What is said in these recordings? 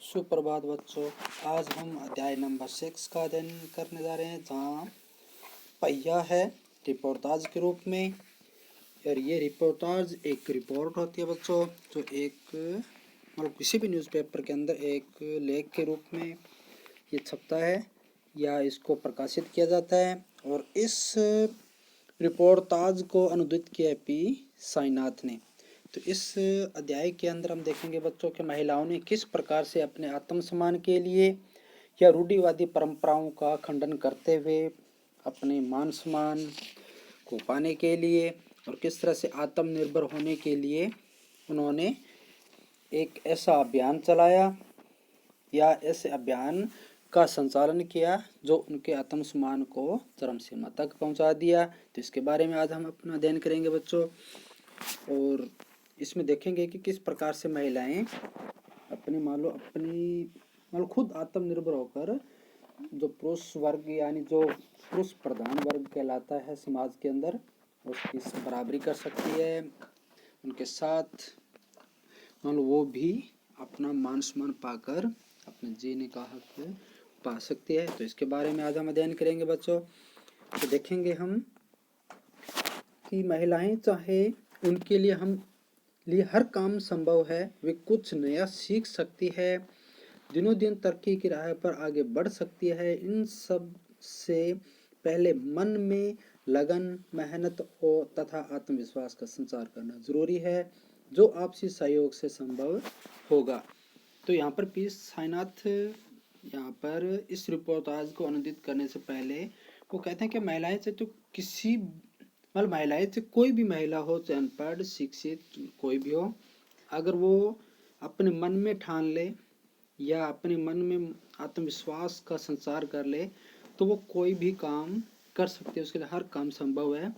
सुप्रभात बच्चों। आज हम अध्याय नंबर 6 का अध्ययन करने जा रहे हैं, जहाँ पहिया है रिपोर्टाज के रूप में। और ये रिपोर्टाज एक रिपोर्ट होती है बच्चों, जो एक मतलब किसी भी न्यूज़पेपर के अंदर एक लेख के रूप में ये छपता है या इसको प्रकाशित किया जाता है। और इस रिपोर्टाज को अनुदित किया पी साईनाथ ने। तो इस अध्याय के अंदर हम देखेंगे बच्चों कि महिलाओं ने किस प्रकार से अपने आत्मसम्मान के लिए या रूढ़िवादी परंपराओं का खंडन करते हुए अपने मान सम्मान को पाने के लिए और किस तरह से आत्मनिर्भर होने के लिए उन्होंने एक ऐसा अभियान चलाया या ऐसे अभियान का संचालन किया जो उनके आत्मसम्मान को चरम सीमा तक पहुंचा दिया। तो इसके बारे में आज हम अपना अध्ययन करेंगे बच्चों, और इसमें देखेंगे कि किस प्रकार से महिलाएं अपनी खुद आत्मनिर्भर होकर जो पुरुष वर्ग यानी जो पुरुष प्रधान वर्ग कहलाता है समाज के अंदर, उसकी बराबरी कर सकती है। उनके साथ वो भी अपना मान सम्मान पाकर अपने जीने का हक पा सकती है। तो इसके बारे में आज हम अध्ययन करेंगे बच्चों। तो देखेंगे हम कि महिलाएं चाहे उनके लिए हर काम संभव है, वे कुछ नया सीख सकती है, दिनों दिन तरक्की की राह पर आगे बढ़ सकती है। इन सब से पहले मन में लगन, मेहनत और तथा आत्मविश्वास का संचार करना जरूरी है, जो आपसी सहयोग से संभव होगा। तो यहाँ पर पी साईनाथ यहाँ पर इस रिपोर्टाज को अनुदित करने से पहले वो कहते हैं कि महिलाएं से तो किसी महिलाएं से कोई भी महिला हो, चाहे अनपढ़ शिक्षित कोई भी हो, अगर वो अपने मन में ठान ले या अपने मन में आत्मविश्वास का संचार कर ले तो वो कोई भी काम कर सकती है, उसके लिए हर काम संभव है।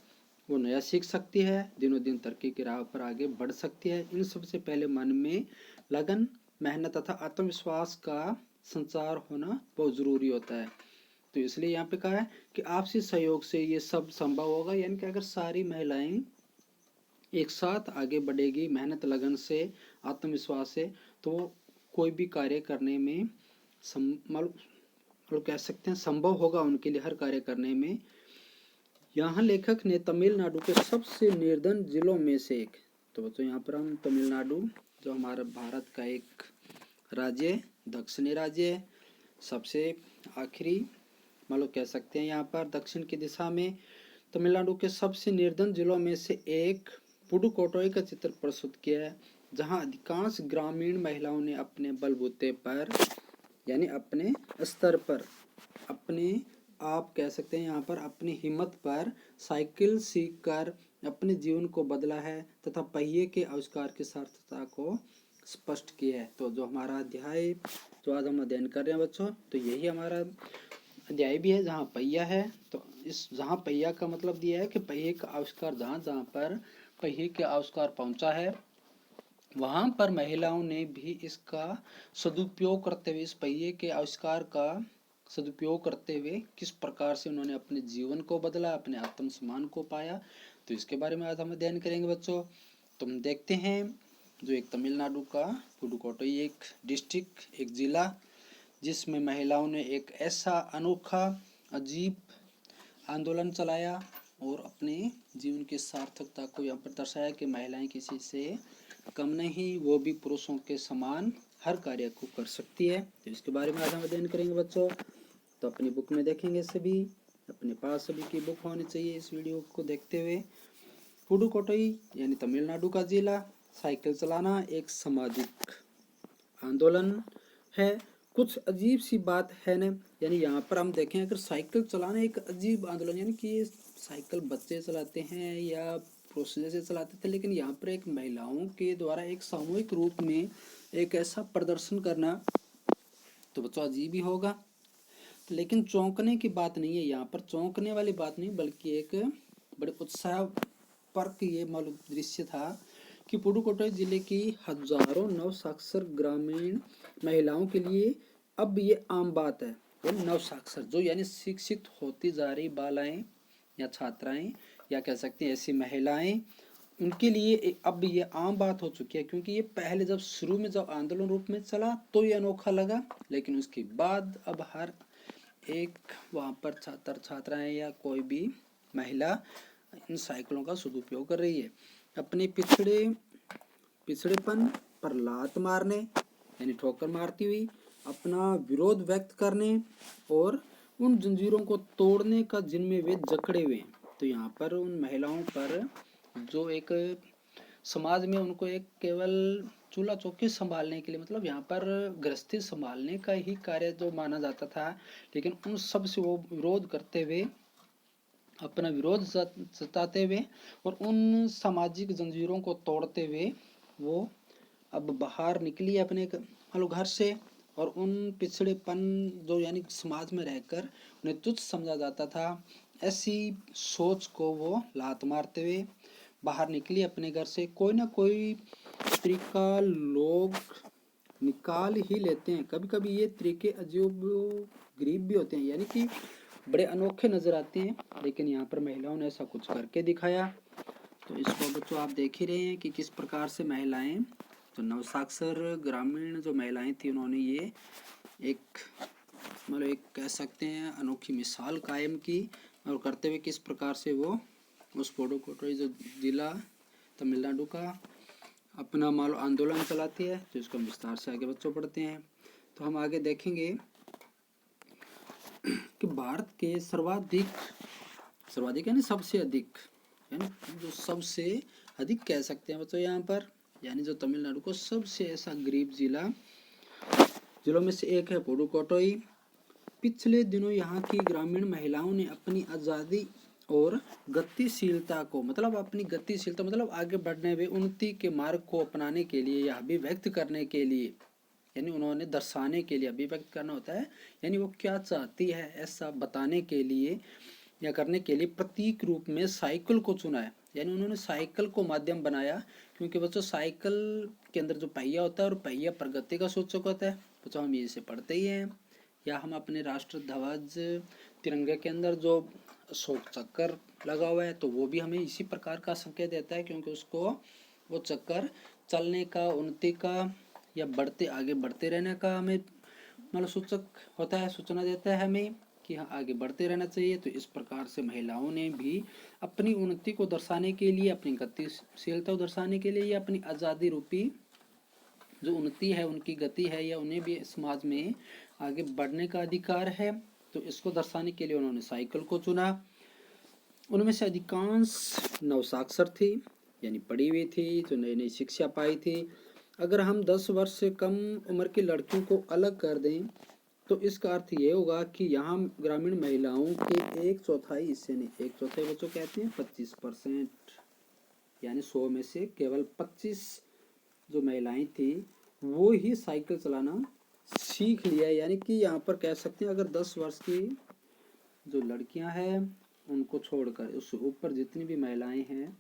वो नया सीख सकती है, दिनों दिन तरक्की की राह पर आगे बढ़ सकती है। इन सबसे पहले मन में लगन, मेहनत तथा आत्मविश्वास का संचार होना बहुत जरूरी होता है। तो इसलिए यहाँ पे कहा है कि आपसी सहयोग से ये सब संभव होगा, यानी कि अगर सारी महिलाएं एक साथ आगे बढ़ेगी मेहनत लगन से आत्मविश्वास से, तो कोई भी कार्य करने में कह सकते हैं संभव होगा उनके लिए हर कार्य करने में। यहाँ लेखक ने तमिलनाडु के सबसे निर्धन जिलों में से एक, तो बच्चों यहाँ पर हम तमिलनाडु जो हमारा भारत का एक राज्य, दक्षिणी राज्य, सबसे आखिरी कह सकते हैं यहाँ पर दक्षिण की दिशा में तमिलनाडु के सबसे निर्धन जिलों में से एक पुडुकोट्टई का चित्र प्रस्तुत किया है, जहाँ अधिकांश ग्रामीण महिलाओं ने अपने बलबूते पर यानी अपने स्तर पर, अपने आप कह सकते हैं यहाँ पर अपनी हिम्मत पर साइकिल सीखकर अपने जीवन को बदला है तथा पहिए के आविष्कार की सार्थकता को स्पष्ट किया है। तो जो हमारा अध्याय जो आज हम अध्ययन कर रहे हैं बच्चों, तो यही हमारा अध्याय भी है जहाँ पहिया है। तो इस जहाँ पहिया का मतलब दिया है कि पहिए का आविष्कार जहाँ पर पहिए के आविष्कार पहुँचा है, वहाँ पर महिलाओं ने भी इसका सदुपयोग करते हुए, इस पहिए के आविष्कार का सदुपयोग करते हुए किस प्रकार से उन्होंने अपने जीवन को बदला, अपने आत्मसम्मान को पाया। तो इसके बारे में आज हम अध्ययन करेंगे बच्चों। तो हम देखते हैं जो एक तमिलनाडु का पुडुकोट्टई एक डिस्ट्रिक्ट, एक जिला, जिसमें महिलाओं ने एक ऐसा अनोखा अजीब आंदोलन चलाया और अपने जीवन की सार्थकता को यहाँ पर दर्शाया कि महिलाएं किसी से कम नहीं, वो भी पुरुषों के समान हर कार्य को कर सकती है। तो इसके बारे में आज हम अध्ययन करेंगे बच्चों। तो अपनी बुक में देखेंगे, सभी अपने पास सभी की बुक होनी चाहिए इस वीडियो को देखते हुए। पुडुकोट्टई यानी तमिलनाडु का जिला, साइकिल चलाना एक सामाजिक आंदोलन है। कुछ अजीब सी बात है ना, यानी यहाँ पर हम देखें अगर साइकिल चलाना एक अजीब आंदोलन, यानी कि ये साइकिल बच्चे चलाते हैं या पुरुष जैसे चलाते थे, लेकिन यहाँ पर एक महिलाओं के द्वारा एक सामूहिक रूप में एक ऐसा प्रदर्शन करना तो बच्चों अजीब ही होगा। लेकिन चौंकने की बात नहीं है, यहाँ पर चौंकने वाली बात नहीं, बल्कि एक बड़े उत्साह पर ये दृश्य था कि पुडुकोट्टई जिले की हजारों नवसाक्षर ग्रामीण महिलाओं के लिए अब ये आम बात है। यानी नवसाक्षर जो यानी शिक्षित होती जा रही बालाएं या छात्राएं या कह सकते हैं ऐसी महिलाएं उनके लिए अब ये आम बात हो चुकी है, क्योंकि ये पहले जब शुरू में जब आंदोलन रूप में चला तो ये अनोखा लगा, लेकिन उसके बाद अब हर एक वहाँ पर छात्र छात्राएं या कोई भी महिला इन साइकिलों का सदुपयोग कर रही है अपने पिछड़ेपन पर लात मारने यानी ठोकर मारती हुई, अपना विरोध व्यक्त करने और उन जंजीरों को तोड़ने का जिनमें वे जकड़े हुए हैं। तो यहाँ पर उन महिलाओं पर जो एक समाज में उनको एक केवल चूल्हा चौकी संभालने के लिए, मतलब यहाँ पर गृहस्थी संभालने का ही कार्य जो माना जाता था, लेकिन उन सब से वो विरोध करते हुए, अपना विरोध जताते हुए और उन सामाजिक जंजीरों को तोड़ते हुए वो अब बाहर निकली अपने घर से, और उन पिछड़ेपन जो यानी समाज में रहकर उन्हें तुच्छ समझा जाता था, ऐसी सोच को वो लात मारते हुए बाहर निकली अपने घर से। कोई ना कोई तरीका लोग निकाल ही लेते हैं, कभी कभी ये तरीके अजीब गरीब भी होते हैं, यानी कि बड़े अनोखे नजर आते हैं, लेकिन यहाँ पर महिलाओं ने ऐसा कुछ करके दिखाया। तो इसको बच्चों आप देख ही रहे हैं कि किस प्रकार से महिलाएं, तो नवसाक्षर ग्रामीण जो महिलाएं थी, उन्होंने ये एक मतलब एक कह सकते हैं अनोखी मिसाल कायम की, और करते हुए किस प्रकार से वो उस पुडुकोट्टई जो जिला तमिलनाडु का अपना मान लो आंदोलन चलाती है। तो इसको विस्तार से आगे बच्चों पढ़ते हैं। तो हम आगे देखेंगे कि भारत के सर्वाधिक यानी सबसे अधिक, यानी जो सबसे अधिक कह सकते हैं बच्चों यहाँ पर, यानी जो तमिलनाडु को सबसे ऐसा गरीब जिलों में से एक है पुडुकोट्टई। पिछले दिनों यहाँ की ग्रामीण महिलाओं ने अपनी आज़ादी और गतिशीलता को, मतलब अपनी गतिशीलता मतलब आगे बढ़ने व उन्नति के मार्ग को अपनाने के लिए या अभिव्यक्त करने के लिए, यानी उन्होंने दर्शाने के लिए, अभिव्यक्त करना होता है यानी वो क्या चाहती है ऐसा बताने के लिए या करने के लिए प्रतीक रूप में साइकिल को चुना है। यानी उन्होंने साइकिल को माध्यम बनाया, क्योंकि बच्चों साइकिल के अंदर जो पहिया होता है और पहिया प्रगति का सूचक होता है। बच्चों हम इसे पढ़ते ही हैं, या हम अपने राष्ट्र ध्वज तिरंगे के अंदर जो अशोक चक्कर लगा हुआ है तो वो भी हमें इसी प्रकार का संकेत देता है, क्योंकि उसको वो चक्कर चलने का, उन्नति का या आगे बढ़ते रहने का हमें मतलब सूचक होता है, सूचना देता है हमें कि हाँ आगे बढ़ते रहना चाहिए। तो इस प्रकार से महिलाओं ने भी अपनी उन्नति को दर्शाने के लिए, अपनी गतिशीलता को दर्शाने के लिए या अपनी आज़ादी रूपी जो उन्नति है, उनकी गति है, या उन्हें भी समाज में आगे बढ़ने का अधिकार है, तो इसको दर्शाने के लिए उन्होंने साइकिल को चुना। उनमें से अधिकांश नवसाक्षर थी, यानी पढ़ी हुई थी, जो नई नई शिक्षा पाई थी। अगर हम 10 वर्ष से कम उम्र की लड़कियों को अलग कर दें तो इसका अर्थ ये होगा कि यहाँ ग्रामीण महिलाओं के 1/4 हिस्से ने, 1/4 बच्चों कहते हैं 25%, यानी 100 में से केवल 25 जो महिलाएं थी वो ही साइकिल चलाना सीख लिया। यानी कि यहाँ पर कह सकते हैं अगर 10 वर्ष की जो लड़कियां हैं उनको छोड़कर उससे ऊपर जितनी भी महिलाएं हैं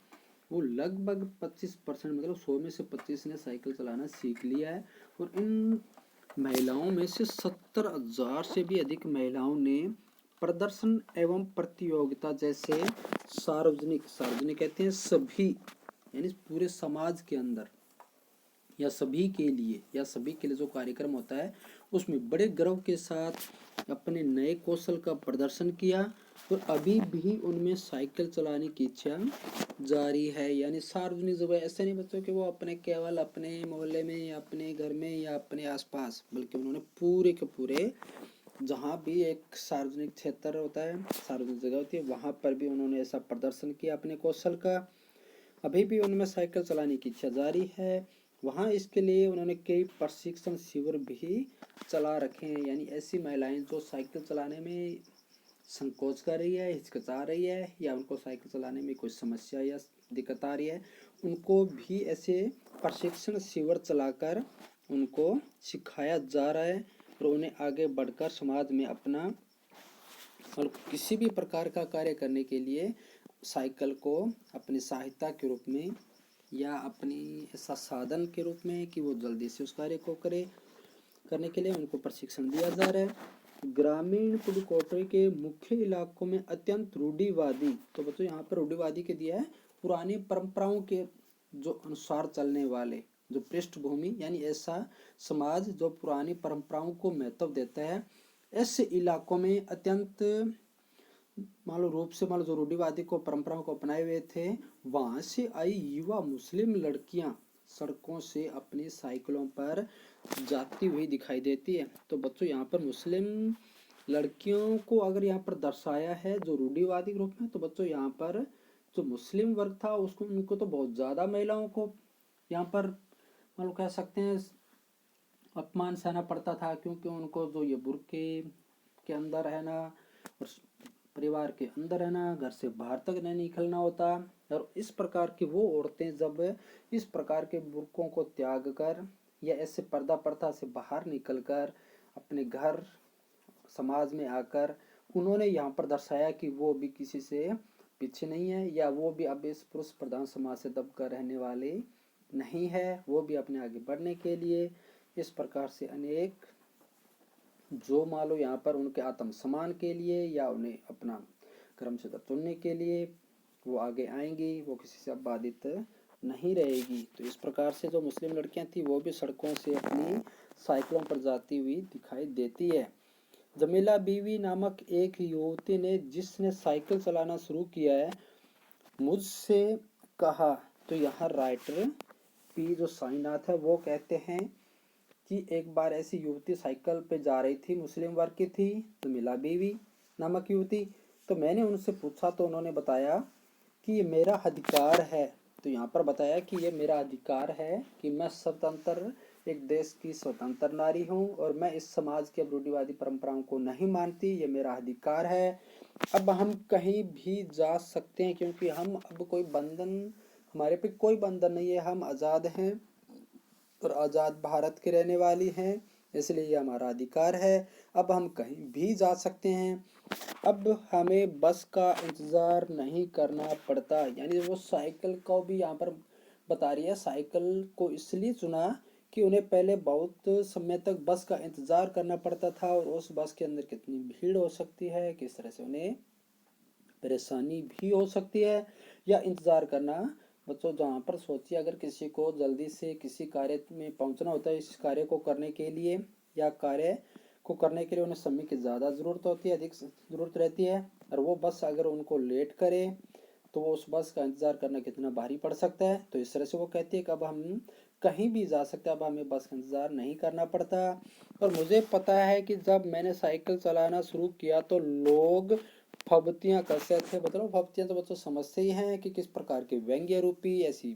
वो लगभग 25%, मतलब 100 में से 25 ने साइकिल चलाना सीख लिया है। और इन महिलाओं में से 70,000 से भी अधिक महिलाओं ने प्रदर्शन एवं प्रतियोगिता जैसे सार्वजनिक कहते हैं सभी, यानी पूरे समाज के अंदर या सभी के लिए जो कार्यक्रम होता है उसमें बड़े गर्व के साथ अपने नए कौशल का प्रदर्शन किया। और अभी भी उनमें साइकिल चलाने की इच्छा जारी है। यानी सार्वजनिक जगह ऐसे नहीं बच्चों कि वो अपने केवल अपने मोहल्ले में या अपने घर में या अपने आसपास, बल्कि उन्होंने पूरे के पूरे जहाँ भी एक सार्वजनिक क्षेत्र होता है, सार्वजनिक जगह होती है, वहाँ पर भी उन्होंने ऐसा प्रदर्शन किया अपने कौशल का। अभी भी उनमें साइकिल चलाने की इच्छा जारी है। वहाँ इसके लिए उन्होंने कई प्रशिक्षण शिविर भी चला रखे हैं। यानी ऐसी महिलाएं जो साइकिल चलाने में संकोच कर रही है, हिचकिचा रही है, या उनको साइकिल चलाने में कोई समस्या या दिक्कत आ रही है, उनको भी ऐसे प्रशिक्षण शिविर चलाकर उनको सिखाया जा रहा है और उन्हें आगे बढ़कर समाज में अपना और किसी भी प्रकार का कार्य करने के लिए साइकिल को अपनी सहायता के रूप में या अपनी ऐसा साधन के रूप में कि वो जल्दी से उस कार्य को करने के लिए उनको प्रशिक्षण दिया जा रहा है। ग्रामीण पुडुकोट्टई के मुख्य इलाकों में अत्यंत रूढ़िवादी, तो बच्चों यहाँ पर रूढ़िवादी के दिया है पुरानी परंपराओं के जो अनुसार चलने वाले, जो पृष्ठभूमि यानी ऐसा समाज जो पुरानी परंपराओं को महत्व देता है, ऐसे इलाकों में अत्यंत मान लो रूप से मान लो जो रूढ़िवादी को परंपराओं को अपनाए हुए थे, वहां से आई युवा मुस्लिम लड़कियां सड़कों से अपनी साइकिलों पर जाती हुई दिखाई देती है। तो बच्चों यहाँ पर मुस्लिम लड़कियों को अगर यहाँ पर दर्शाया है जो रूढ़िवादी रूप में, तो बच्चों यहाँ पर जो मुस्लिम वर्ग था उसको उनको तो बहुत ज्यादा महिलाओं को यहाँ पर मान लो कह सकते हैं अपमान सहना पड़ता था, क्योंकि उनको जो ये बुर्के के अंदर रहना और परिवार के अंदर रहना, घर से बाहर तक नहीं निकलना होता। और इस प्रकार की वो औरतें जब इस प्रकार के बुर्कों को त्याग कर या ऐसे पर्दा प्रथा से बाहर निकलकर अपने घर समाज में आकर उन्होंने यहाँ पर दर्शाया कि वो भी किसी से पीछे नहीं है, या वो भी अब इस पुरुष प्रधान समाज से दबकर रहने वाले नहीं है, वो भी अपने आगे बढ़ने के लिए इस प्रकार से अनेक जो मान लो यहाँ पर उनके आत्मसम्मान के लिए या उन्हें अपना कर्म क्षेत्र चुनने के लिए वो आगे आएंगी, वो किसी से बाधित नहीं रहेगी। तो इस प्रकार से जो मुस्लिम लड़कियां थी वो भी सड़कों से अपनी साइकिलों पर जाती हुई दिखाई देती है। जमीला बीवी नामक एक युवती ने जिसने साइकिल चलाना शुरू किया है, मुझसे कहा। तो यहाँ राइटर पी जो साईनाथ है वो कहते हैं कि एक बार ऐसी युवती साइकिल पे जा रही थी, मुस्लिम वर्ग की थी, जमीला बीवी नामक युवती। तो मैंने उनसे पूछा तो उन्होंने बताया कि ये मेरा अधिकार है। तो यहाँ पर बताया कि ये मेरा अधिकार है कि मैं स्वतंत्र एक देश की स्वतंत्र नारी हूँ और मैं इस समाज के रूढ़िवादी परंपराओं को नहीं मानती, ये मेरा अधिकार है। अब हम कहीं भी जा सकते हैं क्योंकि हम अब कोई बंधन, हमारे पे कोई बंधन नहीं है, हम आज़ाद हैं और आज़ाद भारत के रहने वाली हैं, इसलिए ये हमारा अधिकार है। अब हम कहीं भी जा सकते हैं, अब हमें बस का इंतज़ार नहीं करना पड़ता। यानी वो साइकिल को भी यहाँ पर बता रही है, साइकिल को इसलिए चुना कि उन्हें पहले बहुत समय तक बस का इंतज़ार करना पड़ता था और उस बस के अंदर कितनी भीड़ हो सकती है, किस तरह से उन्हें परेशानी भी हो सकती है या इंतज़ार करना। बच्चों जहाँ पर सोचिए अगर किसी को जल्दी से किसी कार्य में पहुँचना होता है, इस कार्य को करने के लिए या कार्य को करने के लिए उन्हें समय की ज़्यादा ज़रूरत होती है, अधिक ज़रूरत रहती है, और वो बस अगर उनको लेट करे तो वो उस बस का इंतज़ार करना कितना भारी पड़ सकता है। तो इस तरह से वो कहती है कि अब हम कहीं भी जा सकते हैं, अब हमें बस का इंतज़ार नहीं करना पड़ता। और मुझे पता है कि जब मैंने साइकिल चलाना शुरू किया तो लोग फब्तियाँ कसते थे। मतलब फब्तियाँ तो बच्चों समझते ही हैं कि किस प्रकार के व्यंग्य रूपी ऐसी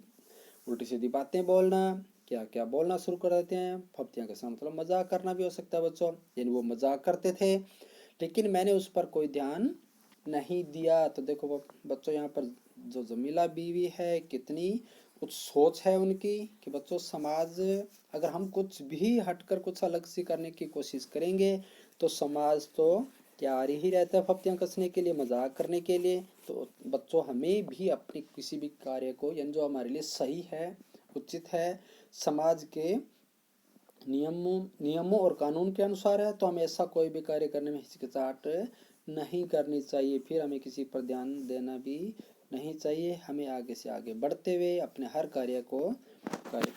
उल्टी सीधी बातें बोलना, क्या क्या बोलना शुरू कर देते हैं। फब्तियाँ का मतलब मजाक करना भी हो सकता है बच्चों, यानी वो मजाक करते थे, लेकिन मैंने उस पर कोई ध्यान नहीं दिया। तो देखो बच्चों यहाँ पर जो जमीला बीवी है कितनी कुछ सोच है उनकी कि बच्चों समाज अगर हम कुछ भी हटकर कुछ अलग से करने की कोशिश करेंगे तो समाज तो तैयार ही रहता है फब्तियाँ कसने के लिए, मजाक करने के लिए। तो बच्चों हमें भी अपने किसी भी कार्य को यानी जो हमारे लिए सही है, उचित है, समाज के नियमों और कानून के अनुसार है, तो हमें ऐसा कोई भी कार्य करने में हिचकिचाहट नहीं करनी चाहिए। फिर हमें किसी पर ध्यान देना भी नहीं चाहिए, हमें आगे से आगे बढ़ते हुए अपने हर कार्य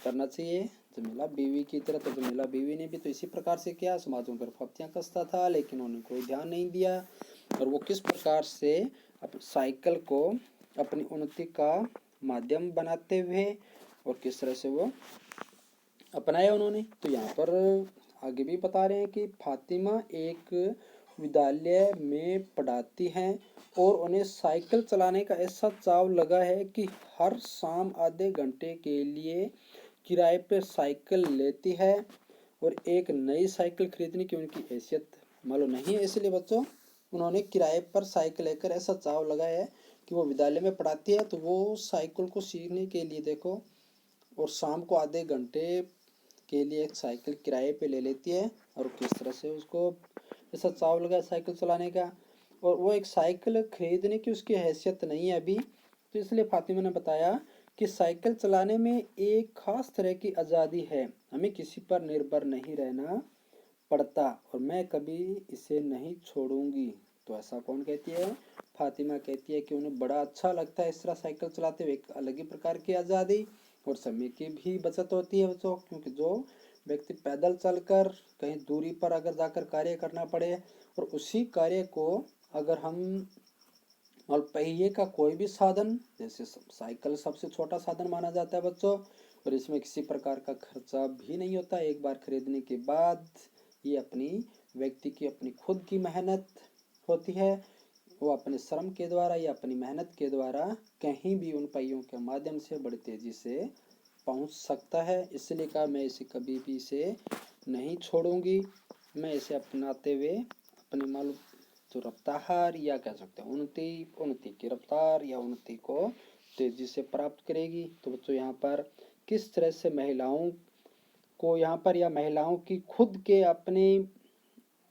करना चाहिए जमीला बीवी की तरह। तो जमीला बीवी ने भी तो इसी प्रकार से किया, समाजों पर फब्तियाँ कसता था लेकिन उन्हें कोई ध्यान नहीं दिया। और वो किस प्रकार से साइकिल को अपनी उन्नति का माध्यम बनाते हुए और किस तरह से वो अपनाया उन्होंने। तो यहाँ पर आगे भी बता रहे हैं कि फातिमा एक विद्यालय में पढ़ाती हैं और उन्हें साइकिल चलाने का ऐसा चाव लगा है कि हर शाम आधे घंटे के लिए किराए पर साइकिल लेती है। और एक नई साइकिल खरीदने की उनकी हैसियत मालूम नहीं है, इसलिए बच्चों उन्होंने किराए पर साइकिल लेकर ऐसा चाव लगा है कि वो विद्यालय में पढ़ाती है तो वो साइकिल को सीखने के लिए देखो और शाम को आधे घंटे के लिए एक साइकिल किराए पे ले लेती है। और किस तरह से उसको ऐसा चाव लगा साइकिल चलाने का, और वो एक साइकिल खरीदने की उसकी हैसियत नहीं है अभी। तो इसलिए फातिमा ने बताया कि साइकिल चलाने में एक खास तरह की आज़ादी है, हमें किसी पर निर्भर नहीं रहना पड़ता और मैं कभी इसे नहीं छोड़ूंगी। तो ऐसा कौन कहती है? फातिमा कहती है कि उन्हें बड़ा अच्छा लगता है इस तरह साइकिल चलाते हुए, एक अलग ही प्रकार की आज़ादी और समय की भी बचत होती है बच्चों, क्योंकि जो व्यक्ति पैदल चलकर कहीं दूरी पर अगर जाकर कार्य करना पड़े और उसी कार्य को अगर हम और पहिए का कोई भी साधन, जैसे साइकिल सबसे छोटा साधन माना जाता है बच्चों, और इसमें किसी प्रकार का खर्चा भी नहीं होता। एक बार खरीदने के बाद ये अपनी व्यक्ति की अपनी खुद की मेहनत होती है, वो अपने श्रम के द्वारा या अपनी मेहनत के द्वारा कहीं भी उन पहियों के माध्यम से बड़ी तेजी से पहुंच सकता है। इसलिए कहा मैं इसे कभी भी इसे नहीं छोड़ूंगी, मैं इसे अपनाते हुए अपने मालूम जो रफ्तार या कह सकते हैं उन्नति की रफ्तार या उन्नति को तेजी से प्राप्त करेगी। तो बच्चों यहाँ पर किस तरह से महिलाओं को यहाँ पर या महिलाओं की खुद के अपने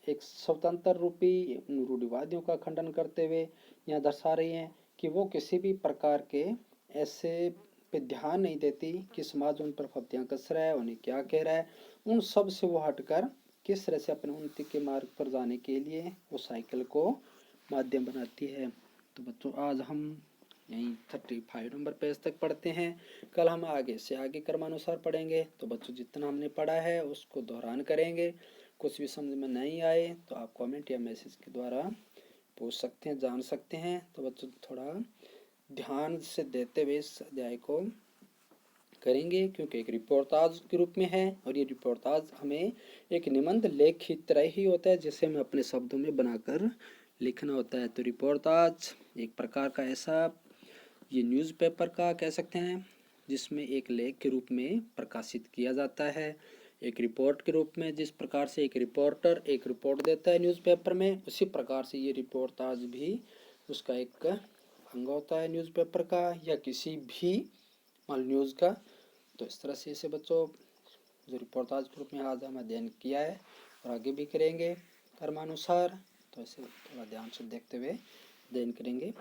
एक स्वतंत्र रूपी रूढ़िवादियों का खंडन करते हुए यहाँ दर्शा रही हैं कि वो किसी भी प्रकार के ऐसे पे ध्यान नहीं देती कि समाज उन पर फब्तियाँ कस रहा है, उन्हें क्या कह रहा है, उन सब से वो हटकर किस तरह से अपने उन्नति के मार्ग पर जाने के लिए वो साइकिल को माध्यम बनाती है। तो बच्चों आज हम यहीं 35 नंबर पेज तक पढ़ते हैं, कल हम आगे से आगे क्रमानुसार पढ़ेंगे। तो बच्चों जितना हमने पढ़ा है उसको दोहरान करेंगे, कुछ भी समझ में नहीं आए तो आप कमेंट या मैसेज के द्वारा पूछ सकते हैं, जान सकते हैं। तो बच्चों थोड़ा ध्यान से देते हुए इस अध्याय को करेंगे, क्योंकि एक रिपोर्टाज के रूप में है और ये रिपोर्टाज हमें एक निबंध लेख की तरह ही होता है जिसे हमें अपने शब्दों में बनाकर लिखना होता है। तो रिपोर्टाज एक प्रकार का ऐसा ये न्यूज़पेपर का कह सकते हैं जिसमें एक लेख के रूप में प्रकाशित किया जाता है, एक रिपोर्ट के रूप में। जिस प्रकार से एक रिपोर्टर एक रिपोर्ट देता है न्यूज़पेपर में, उसी प्रकार से ये रिपोर्टाज भी उसका एक अंग होता है न्यूज़पेपर का या किसी भी न्यूज़ का। तो इस तरह से इसे बच्चों जो रिपोर्टाज के रूप में आज हम अध्ययन किया है और आगे भी करेंगे कर्मानुसार, तो इसे थोड़ा ध्यान से देखते हुए अध्ययन करेंगे।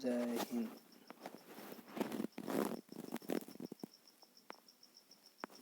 जय हिंद।